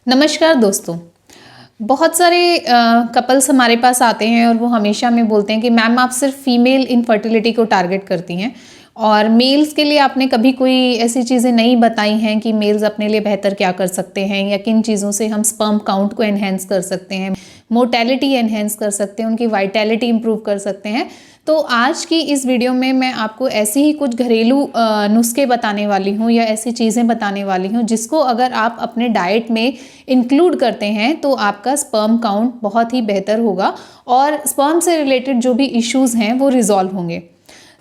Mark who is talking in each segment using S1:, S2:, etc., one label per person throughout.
S1: नमस्कार दोस्तों। बहुत सारे कपल्स हमारे पास आते हैं और वो हमेशा हमें बोलते हैं कि मैम आप सिर्फ फीमेल इनफर्टिलिटी को टारगेट करती हैं और मेल्स के लिए आपने कभी कोई ऐसी चीज़ें नहीं बताई हैं कि मेल्स अपने लिए बेहतर क्या कर सकते हैं या किन चीज़ों से हम स्पर्म काउंट को एनहेंस कर सकते हैं, मोर्टेलिटी एनहेंस कर सकते हैं, उनकी वाइटैलिटी इंप्रूव कर सकते हैं। तो आज की इस वीडियो में मैं आपको ऐसे ही कुछ घरेलू नुस्खे बताने वाली हूँ या ऐसी चीज़ें बताने वाली हूँ जिसको अगर आप अपने डाइट में इंक्लूड करते हैं तो आपका स्पर्म काउंट बहुत ही बेहतर होगा और स्पर्म से रिलेटेड जो भी इश्यूज़ हैं वो रिजॉल्व होंगे।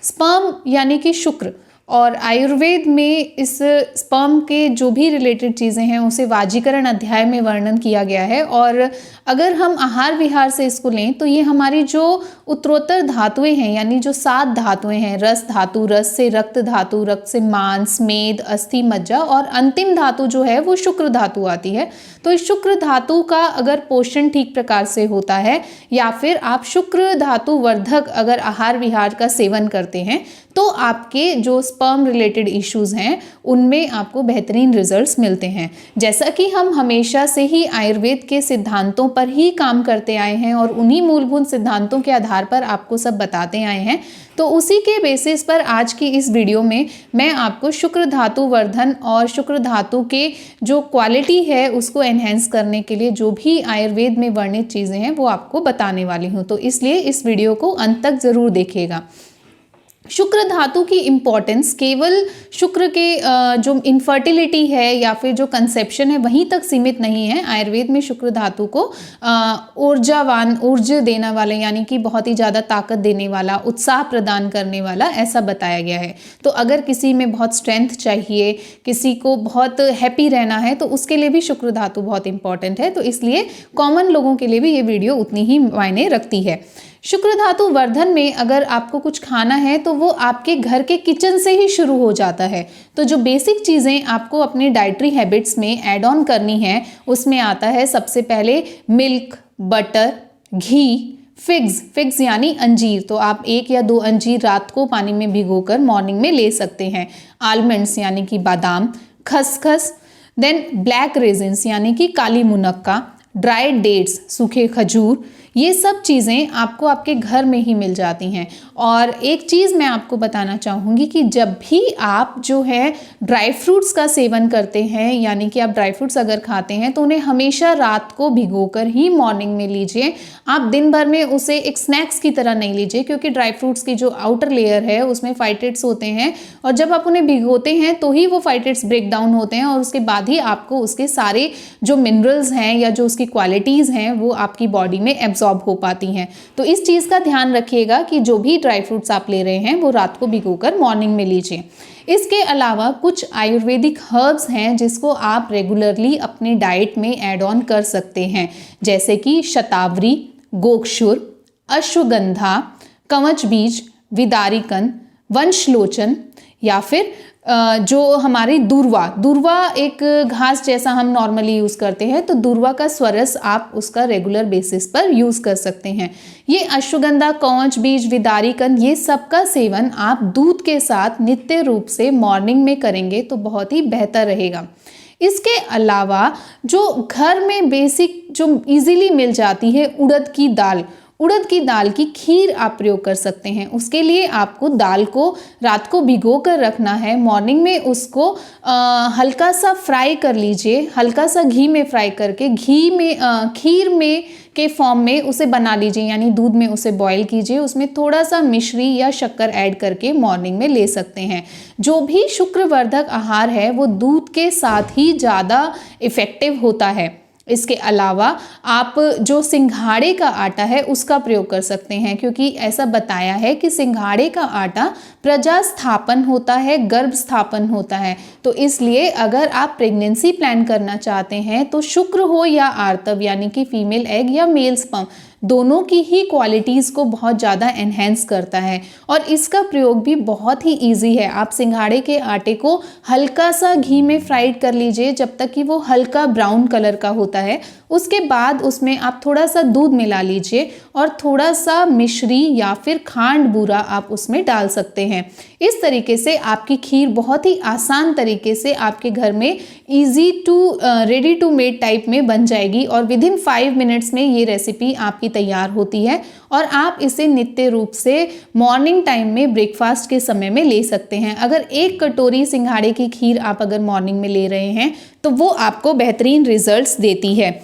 S1: स्पर्म यानी कि शुक्र, और आयुर्वेद में इस स्पर्म के जो भी रिलेटेड चीज़ें हैं उसे वाजीकरण अध्याय में वर्णन किया गया है। और अगर हम आहार विहार से इसको लें तो ये हमारी जो उत्तरोत्तर धातुएं हैं यानी जो 7 धातुएं हैं, रस धातु, रस से रक्त धातु, रक्त से मांस, मेद, अस्थि, मज्जा, और अंतिम धातु जो है वो शुक्र धातु आती है। तो इस शुक्र धातु का अगर पोषण ठीक प्रकार से होता है या फिर आप शुक्र धातु वर्धक अगर आहार विहार का सेवन करते हैं तो आपके जो स्पर्म रिलेटेड इश्यूज़ हैं उनमें आपको बेहतरीन रिजल्ट्स मिलते हैं। जैसा कि हम हमेशा से ही आयुर्वेद के सिद्धांतों पर ही काम करते आए हैं और उन्हीं मूलभूत सिद्धांतों के आधार पर आपको सब बताते आए हैं, तो उसी के बेसिस पर आज की इस वीडियो में मैं आपको शुक्र धातु वर्धन और शुक्र धातु के जो क्वालिटी है उसको एनहेंस करने के लिए जो भी आयुर्वेद में वर्णित चीज़ें हैं वो आपको बताने वाली हूँ। तो इसलिए इस वीडियो को अंत तक ज़रूर देखिएगा। शुक्र धातु की इम्पॉर्टेंस केवल शुक्र के जो इनफर्टिलिटी है या फिर जो कंसेप्शन है वहीं तक सीमित नहीं है। आयुर्वेद में शुक्र धातु को ऊर्जावान, ऊर्जा देने वाले यानी कि बहुत ही ज़्यादा ताकत देने वाला, उत्साह प्रदान करने वाला ऐसा बताया गया है। तो अगर किसी में बहुत स्ट्रेंथ चाहिए, किसी को बहुत हैप्पी रहना है तो उसके लिए भी शुक्र धातु बहुत इंपॉर्टेंट है। तो इसलिए कॉमन लोगों के लिए भी ये वीडियो उतनी ही मायने रखती है। शुक्र धातु वर्धन में अगर आपको कुछ खाना है तो वो आपके घर के किचन से ही शुरू हो जाता है। तो जो बेसिक चीज़ें आपको अपनी डाइटरी हैबिट्स में ऐड ऑन करनी है उसमें आता है सबसे पहले मिल्क, बटर, घी, फिग्स यानी अंजीर। तो आप 1 या 2 अंजीर रात को पानी में भिगोकर मॉर्निंग में ले सकते हैं। आलमंड्स यानी कि बादाम, खसखस, देन ब्लैक रेजिन्स यानी कि काली मुनक्का, ड्राइड डेट्स, सूखे खजूर, ये सब चीज़ें आपको आपके घर में ही मिल जाती हैं। और एक चीज़ मैं आपको बताना चाहूँगी कि जब भी आप जो है ड्राई फ्रूट्स का सेवन करते हैं यानी कि आप ड्राई फ्रूट्स अगर खाते हैं तो उन्हें हमेशा रात को भिगोकर ही मॉर्निंग में लीजिए। आप दिन भर में उसे एक स्नैक्स की तरह नहीं लीजिए क्योंकि ड्राई फ्रूट्स की जो आउटर लेयर है उसमें फाइटेट्स होते हैं और जब आप उन्हें भिगोते हैं तो ही वो फाइटेट्स ब्रेक डाउन होते हैं और उसके बाद ही आपको उसके सारे जो मिनरल्स हैं या जो उसकी क्वालिटीज़ हैं वो आपकी बॉडी में एब्जॉर्ब हो पाती हैं। तो इस चीज़ का ध्यान रखिएगा कि जो भी ड्राई फ्रूट्स आप ले रहे हैं वो रात को भिगोकर मॉर्निंग में लीजिए। इसके अलावा कुछ आयुर्वेदिक हर्ब्स हैं जिसको आप रेगुलरली अपने डाइट में ऐड ऑन कर सकते हैं, जैसे कि शतावरी, गोक्षुर, अश्वगंधा, कवच बीज, विदारिकन, वंशलोचन या फिर जो हमारी दूर्वा एक घास जैसा हम नॉर्मली यूज़ करते हैं, तो दूर्वा का स्वरस आप उसका रेगुलर बेसिस पर यूज़ कर सकते हैं। ये अश्वगंधा, कवच बीज, विदारिकन, ये सब का सेवन आप दूध के साथ नित्य रूप से मॉर्निंग में करेंगे तो बहुत ही बेहतर रहेगा। इसके अलावा जो घर में बेसिक जो इजीली मिल जाती है उड़द की दाल की खीर आप प्रयोग कर सकते हैं। उसके लिए आपको दाल को रात को भिगो कर रखना है, मॉर्निंग में उसको हल्का सा फ्राई कर लीजिए, हल्का सा घी में फ्राई करके घी में खीर में के फॉर्म में उसे बना लीजिए यानी दूध में उसे बॉईल कीजिए, उसमें थोड़ा सा मिश्री या शक्कर ऐड करके मॉर्निंग में ले सकते हैं। जो भी शुक्रवर्धक आहार है वो दूध के साथ ही ज़्यादा इफ़ेक्टिव होता है। इसके अलावा आप जो सिंघाड़े का आटा है उसका प्रयोग कर सकते हैं क्योंकि ऐसा बताया है कि सिंघाड़े का आटा प्रजा स्थापन होता है, गर्भ स्थापन होता है। तो इसलिए अगर आप प्रेगनेंसी प्लान करना चाहते हैं तो शुक्र हो या आर्तव यानी कि फीमेल एग या मेल स्पर्म, दोनों की ही क्वालिटीज़ को बहुत ज़्यादा एनहेंस करता है। और इसका प्रयोग भी बहुत ही ईजी है। आप सिंघाड़े के आटे को हल्का सा घी में फ्राइड कर लीजिए जब तक कि वो हल्का ब्राउन कलर का होता है। उसके बाद उसमें आप थोड़ा सा दूध मिला लीजिए और थोड़ा सा मिश्री या फिर खांड बूरा आप उसमें डाल सकते हैं। इस तरीके से आपकी खीर बहुत ही आसान तरीके से आपके घर में easy to ready to made type में बन जाएगी और विदिन 5 मिनट्स में ये रेसिपी आपकी तैयार होती है। और आप इसे नित्य रूप से मॉर्निंग टाइम में ब्रेकफास्ट के समय में ले सकते हैं। अगर 1 कटोरी सिंघाड़े की खीर आप अगर मॉर्निंग में ले रहे हैं तो वो आपको बेहतरीन रिजल्ट्स देती है।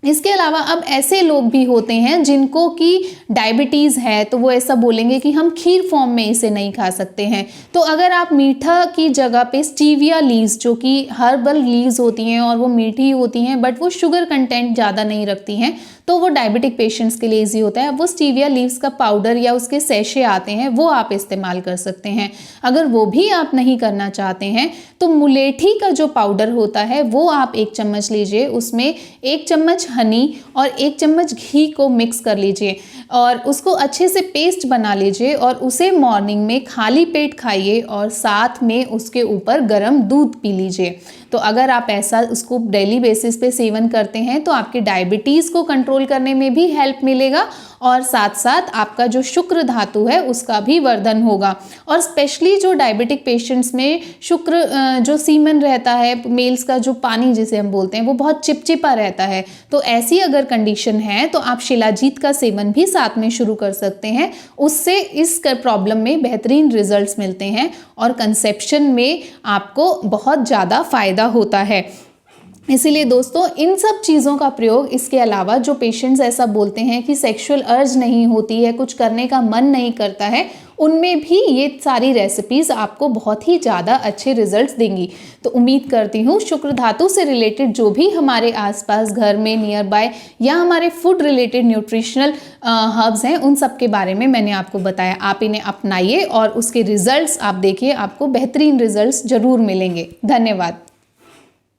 S1: इसके अलावा अब ऐसे लोग भी होते हैं जिनको कि डायबिटीज़ है, तो वो ऐसा बोलेंगे कि हम खीर फॉर्म में इसे नहीं खा सकते हैं। तो अगर आप मीठा की जगह पे स्टीविया लीव्स, जो कि हर्बल लीव्स होती हैं और वो मीठी होती हैं बट वो शुगर कंटेंट ज़्यादा नहीं रखती हैं, तो वो डायबिटिक पेशेंट्स के लिए ईजी होता है। वो स्टीविया लीव्स का पाउडर या उसके सैशे आते हैं, वो आप इस्तेमाल कर सकते हैं। अगर वो भी आप नहीं करना चाहते हैं तो मुलेठी का जो पाउडर होता है वो आप 1 चम्मच लीजिए, उसमें 1 चम्मच हनी और 1 चम्मच घी को मिक्स कर लीजिए और उसको अच्छे से पेस्ट बना लीजिए और उसे मॉर्निंग में खाली पेट खाइए और साथ में उसके ऊपर गर्म दूध पी लीजिए। तो अगर आप ऐसा उसको डेली बेसिस पे सेवन करते हैं तो आपके डायबिटीज़ को कंट्रोल करने में भी हेल्प मिलेगा और साथ साथ आपका जो शुक्र धातु है उसका भी वर्धन होगा। और स्पेशली जो डायबिटिक पेशेंट्स में शुक्र जो सीमन रहता है, मेल्स का जो पानी जिसे हम बोलते हैं, वो बहुत चिपचिपा रहता है। तो ऐसी अगर कंडीशन है तो आप शिलाजीत का सेवन भी साथ में शुरू कर सकते हैं। उससे इस प्रॉब्लम में बेहतरीन रिजल्ट्स मिलते हैं और कंसेप्शन में आपको बहुत ज़्यादा फायदा होता है। इसीलिए दोस्तों इन सब चीज़ों का प्रयोग, इसके अलावा जो पेशेंट्स ऐसा बोलते हैं कि सेक्सुअल अर्ज नहीं होती है, कुछ करने का मन नहीं करता है, उनमें भी ये सारी रेसिपीज़ आपको बहुत ही ज़्यादा अच्छे रिजल्ट्स देंगी। तो उम्मीद करती हूँ शुक्र धातु से रिलेटेड जो भी हमारे आसपास घर में नियर बाय या हमारे फूड रिलेटेड न्यूट्रिशनल हर्ब्स हैं उन सब के बारे में मैंने आपको बताया। आप इन्हें अपनाइए और उसके रिजल्ट्स आप देखिए, आपको बेहतरीन रिजल्ट्स ज़रूर मिलेंगे। धन्यवाद।